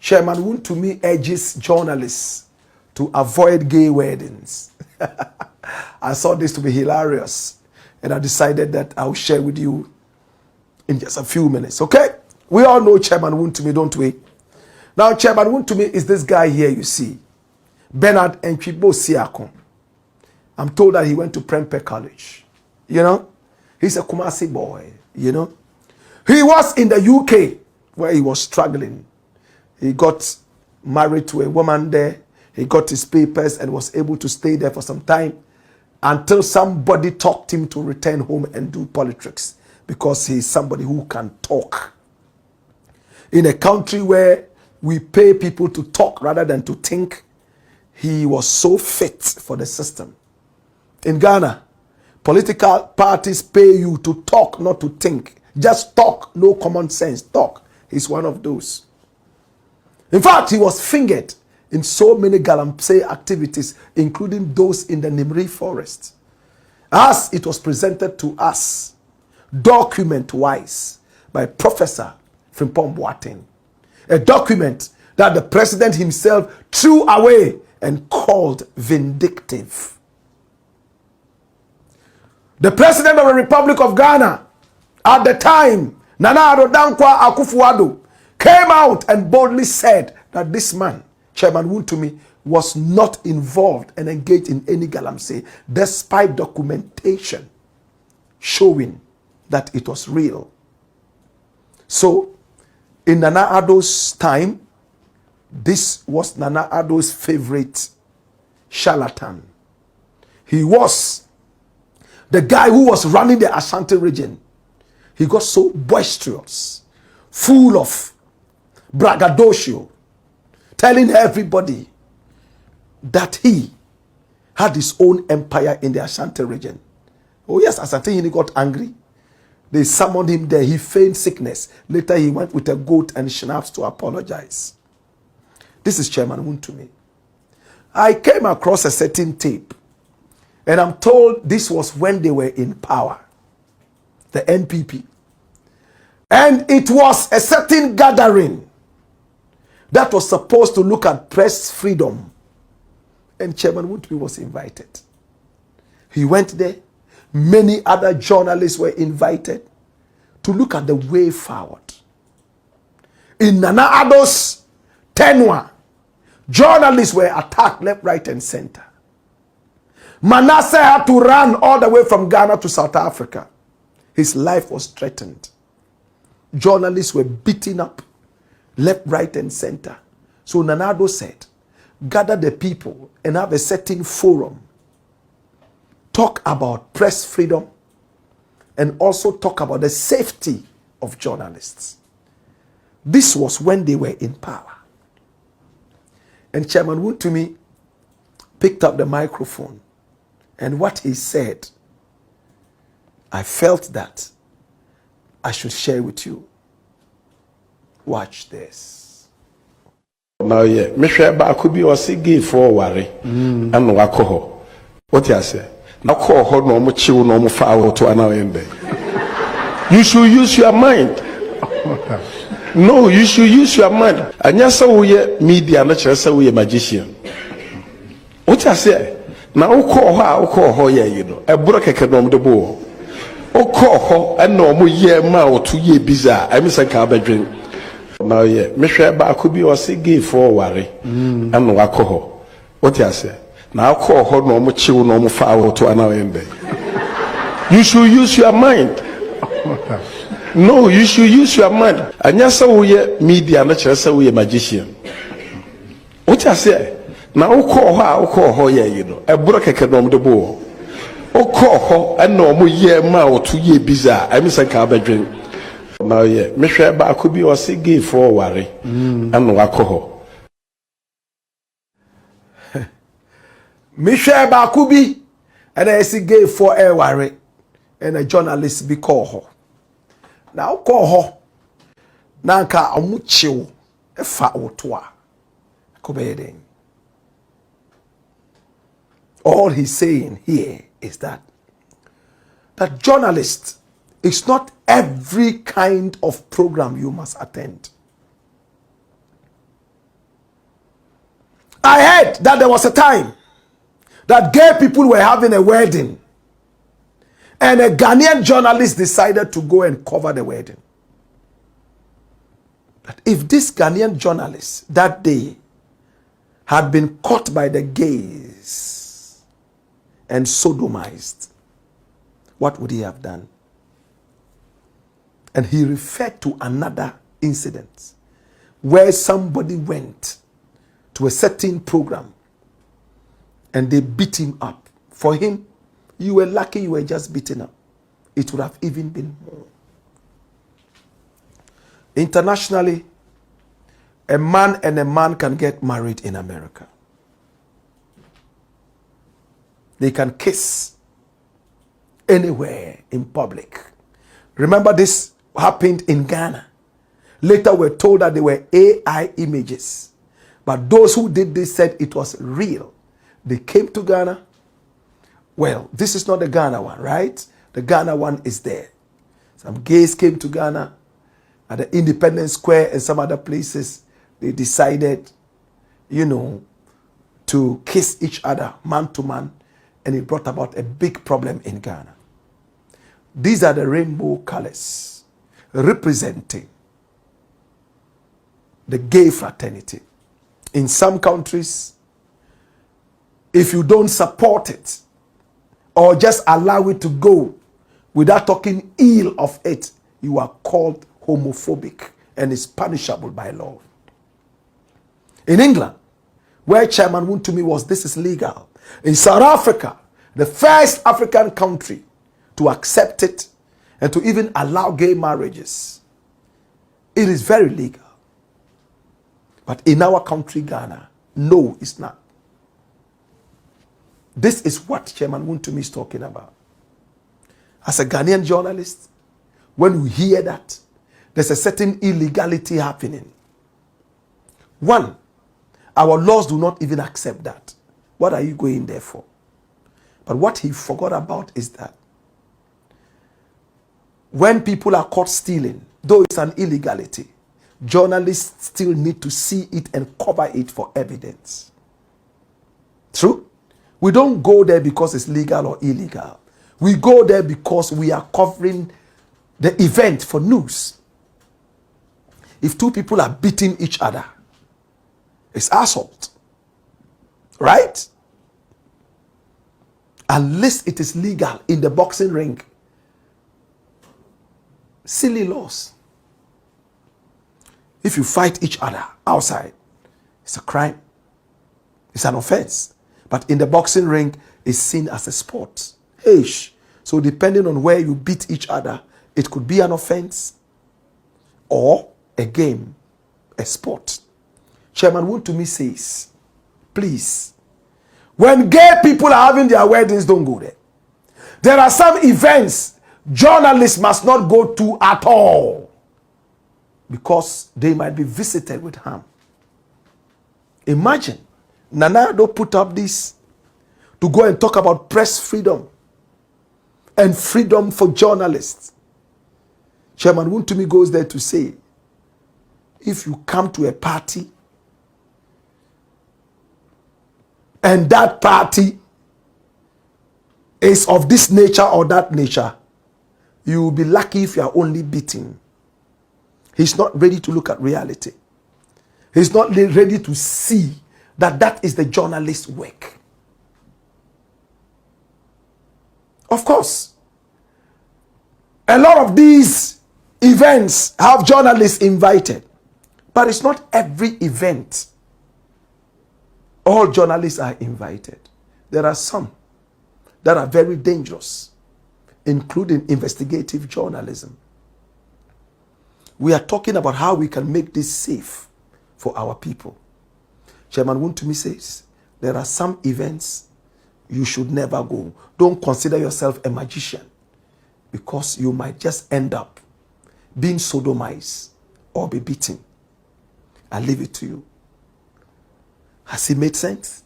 Chairman Wontumi urges journalists to avoid gay weddings. I saw this to be hilarious, and I decided that I'll share with you in just a few minutes, okay? We all know Chairman Wontumi, don't we? Now, Chairman Wontumi is this guy here you see, Bernard Enchibo Siakon. I'm told that he went to Prempeh College, you know? He's a Kumasi boy, you know? He was in the UK where he was struggling. He got married to a woman there. He got his papers and was able to stay there for some time until somebody talked him to return home and do politics because he's somebody who can talk. In a country where we pay people to talk rather than to think, he was so fit for the system. In Ghana, political parties pay you to talk, not to think. Just talk, no common sense, talk. He's one of those. In fact, he was fingered in so many galamsey activities, including those in the Nimri forest. As it was presented to us, document-wise, by Professor Frimpong Boateng. A document that the president himself threw away and called vindictive. The president of the Republic of Ghana, at the time, Nana Addo Dankwa Akufo-Addo, came out and boldly said that this man, Chairman Wontumi, was not involved and engaged in any galamsey, despite documentation showing that it was real. So, in Nana Addo's time, this was Nana Addo's favorite charlatan. He was the guy who was running the Ashanti region. He got so boisterous, full of braggadocio, telling everybody that he had his own empire in the Ashanti region. Oh yes, Asante he got angry. They summoned him there. He feigned sickness. Later he went with a goat and schnapps to apologize. This is Chairman Wontumi. I came across a certain tape, and I'm told this was when they were in power, the NPP. And it was a certain gathering that was supposed to look at press freedom. And Chairman Wontumi was invited. He went there. Many other journalists were invited to look at the way forward. In Nana Addo's tenure, journalists were attacked left, right, and center. Manasseh had to run all the way from Ghana to South Africa. His life was threatened. Journalists were beaten up left, right, and center. So Nana Addo said, gather the people and have a certain forum. Talk about press freedom and also talk about the safety of journalists. This was when they were in power. And Chairman Wontumi picked up the microphone, and what he said, I felt that I should share with you. Watch this. Now, yeah, Mr. Bakubi was a gay for worry and no alcohol. What you say? Now, call her no more chill, no more foul to an end. You should use your mind. No, you should use your mind. And yes, we media, not just we a magician. What you say? Now, call her, yeah, you know, a broke a the ball. Oh, call her, and no more year, mouth 2 year bizarre. I miss a carb drink. Now, yeah, Mr. Bakubi was a gay for worry and no alcohol. What you say? Now, call her no more chill, no more foul to an end. You should use your mind. No, you should use your mind. And yes, we media, not just we a magician. What you say? Now, call her, yeah, you know, a broke a the ball. Oh, call her, and no more year, mouth 2 year bizarre. I miss a carb drink. Now, yeah, Mr. Bakubi was a gay for worry and no alcohol. Mr. Bakubi, and I see gay for a worry, and a journalist be call her. Now, call her. Nanka amuchiu, a fat otwa. Kobeding. All he's saying here is that journalists, it's not every kind of program you must attend. heard that there was a time that gay people were having a wedding, and a Ghanaian journalist decided to go and cover the wedding. But if this Ghanaian journalist that day had been caught by the gays and sodomized, what would he have done? And he referred to another incident where somebody went to a certain program and they beat him up. For him, you were lucky you were just beaten up. It would have even been more. Internationally, a man and a man can get married in America. They can kiss anywhere in public. Remember, this happened in Ghana. Later we're told that they were AI images. But those who did this said it was real. They came to Ghana. Well, this is not the Ghana one, right? The Ghana one is there. Some gays came to Ghana at the Independence Square and some other places. They decided, to kiss each other man to man, and it brought about a big problem in Ghana. These are the rainbow colors representing the gay fraternity. In some countries, if you don't support it or just allow it to go without talking ill of it, you are called homophobic and is punishable by law. In England, where Chairman Wontumi was, this is legal. In South Africa, the first African country to accept it and to even allow gay marriages, it is very legal. But in our country, Ghana, no, it's not. This is what Chairman Wontumi is talking about. As a Ghanaian journalist, when we hear that, there's a certain illegality happening. One, our laws do not even accept that. What are you going there for? But what he forgot about is that when people are caught stealing, though it's an illegality, journalists still need to see it and cover it for evidence. True? We don't go there because it's legal or illegal. We go there because we are covering the event for news. If two people are beating each other, it's assault. Right? Unless it is legal in the boxing ring. Silly laws. If you fight each other outside, it's a crime. It's an offense. But in the boxing ring, it's seen as a sport. So depending on where you beat each other, it could be an offense or a game, a sport. Chairman Wontumi says, please, when gay people are having their weddings, don't go there. There are some events journalists must not go to at all because they might be visited with harm. Imagine Nana Addo put up this to go and talk about press freedom and freedom for journalists. Chairman Wontumi goes there to say, if you come to a party and that party is of this nature or that nature, you will be lucky if you are only beaten. He's not ready to look at reality. He's not ready to see that that is the journalist's work. Of course, a lot of these events have journalists invited, but it's not every event all journalists are invited. There are some that are very dangerous, including investigative journalism. We are talking about how we can make this safe for our people. Chairman Wontumi says, there are some events you should never go. Don't consider yourself a magician because you might just end up being sodomized or be beaten. I leave it to you. Has it made sense?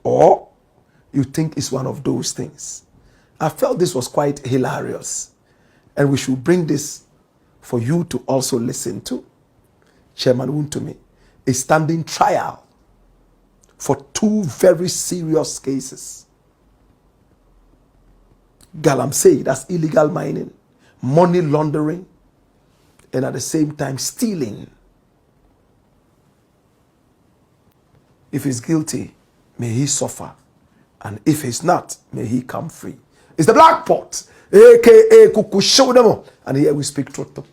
Or you think it's one of those things? I felt this was quite hilarious, and we should bring this for you to also listen to. Chairman Wontumi is standing trial for 2 very serious cases. Galamsey, that's illegal mining, money laundering, and at the same time stealing. If he's guilty, may he suffer. And if he's not, may he come free. It's the Black Pot, aka Kuku Show them all. And here we speak truth to power.